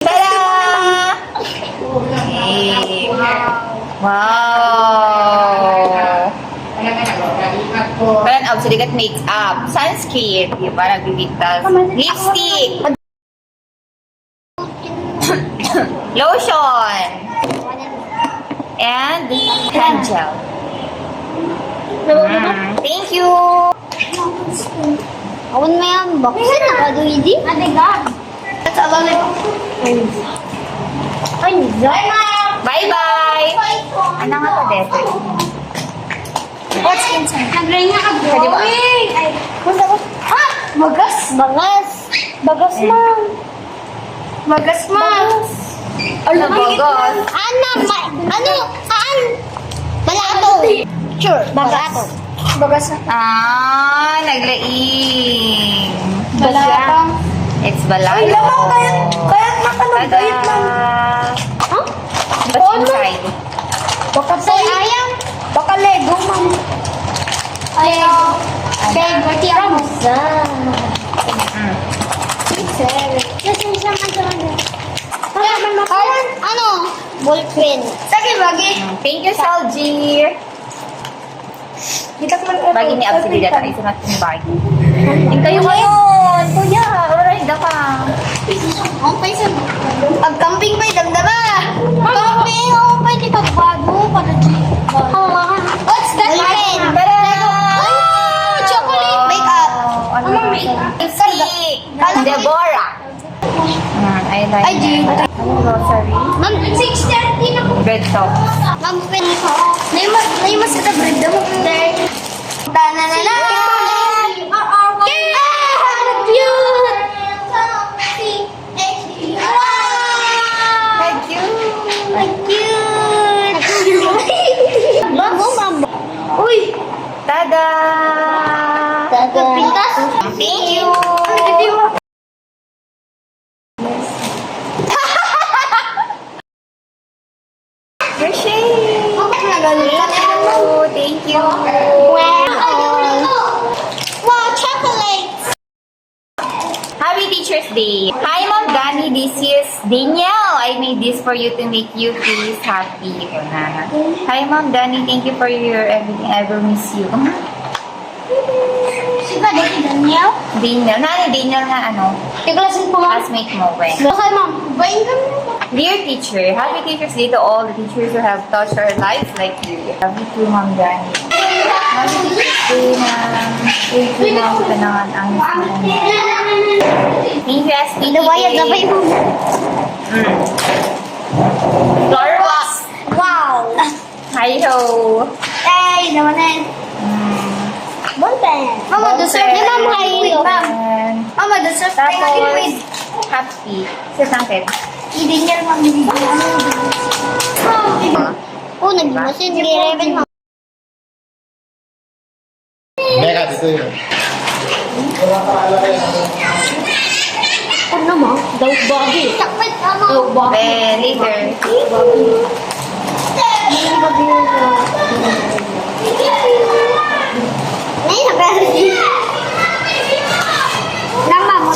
Ta-da! Okay. Wow! Parang obsoligat makeup. Sunscreen. Di ba? Nagbibigtas. Lipstick. Lotion. And hand gel. Thank you. Awan mo yan, bakit nakaduidi? Adigan. That's a lot. Ay, Zay. Bye-bye. Ano nga to, Desert? What's inside? Nagray nga ka, Pwede ba? Ay, punta ko. Ah! Bagas! Bagas! Bagas, ma'am. Bagas, ma'am. Ano bagas? Ano? Balato. Sure, balato. Bagas na. Naglaing. Balato. It's balato. Ay, lamang kaya't makalong Tada! gayet, ma'am. Huh? What's inside? Baka po ayam. Baka Lego, ma'am. Lego. Favorite yung ano? Ballpen. Sige, bagi. Thank you, Salji. Bagi ni Absili data. Isa natin yung bagi. Yung kayo ngayon. Kuya, alright na ka. Okay, sir. Pag-camping pa, dagdaga. Camping, pwede pagbago. What's that? Tada! Oh, chocolate makeup. Ano Anong makeup? Si Deborah. I like Ay, G. that. Ano grocery? Ma'am, 6:30 na po. Bread sauce. Ma'am, pwede ko. Naimas ito bread na mo. Tananana! Thank you. Uy! Tada! Pintas? Thank you. Crochet. Thank you. Wow, chocolates! Happy Teacher's Day. Hi, Mom Gani. This is Danielle. I made this for you to make you feel happy. Hi, Mom Gani. Thank you for your everything. I will miss you. Si ba, Daniel? Danielle. Danielle nga ano? Tiklasin po, ma'am. Classmate mo, Wen. Okay, ma'am. Bain ka mo. Dear teacher, happy Teacher's Day to all the teachers who have touched our lives like you. Happy to Ma'am Gani. Happy Teacher's Day na thank you, Ma'am, sa nangan ang thank you, SPTA. Nabayad na ba yung... Floor wax. Wow! Hi-ho. Ay, naman na yun. Ballpen. Mama, deserve ni Ma'am Hailo. Mama, deserve tayo Tapos, with... happy. Sa sangkit. Hindi niya naman bibigyan. Oh, nag-masin. Nag-11, ma'am. Mega, dito yun. Ano mo? Daw bagay. Takpit, mama. Daw bagay. Later. Nay, nag-alala. Nama mo.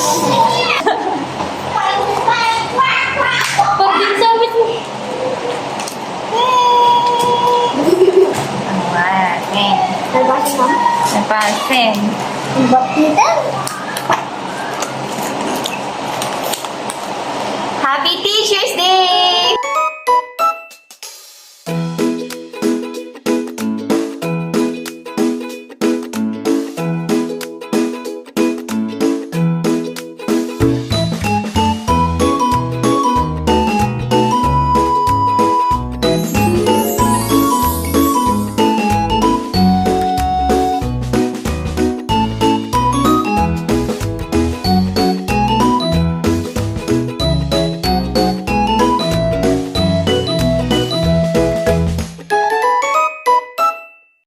Pag-din sabi mo. Ano nga? Nabasa, ma'am? Napansin. Bakit? Happy Teacher's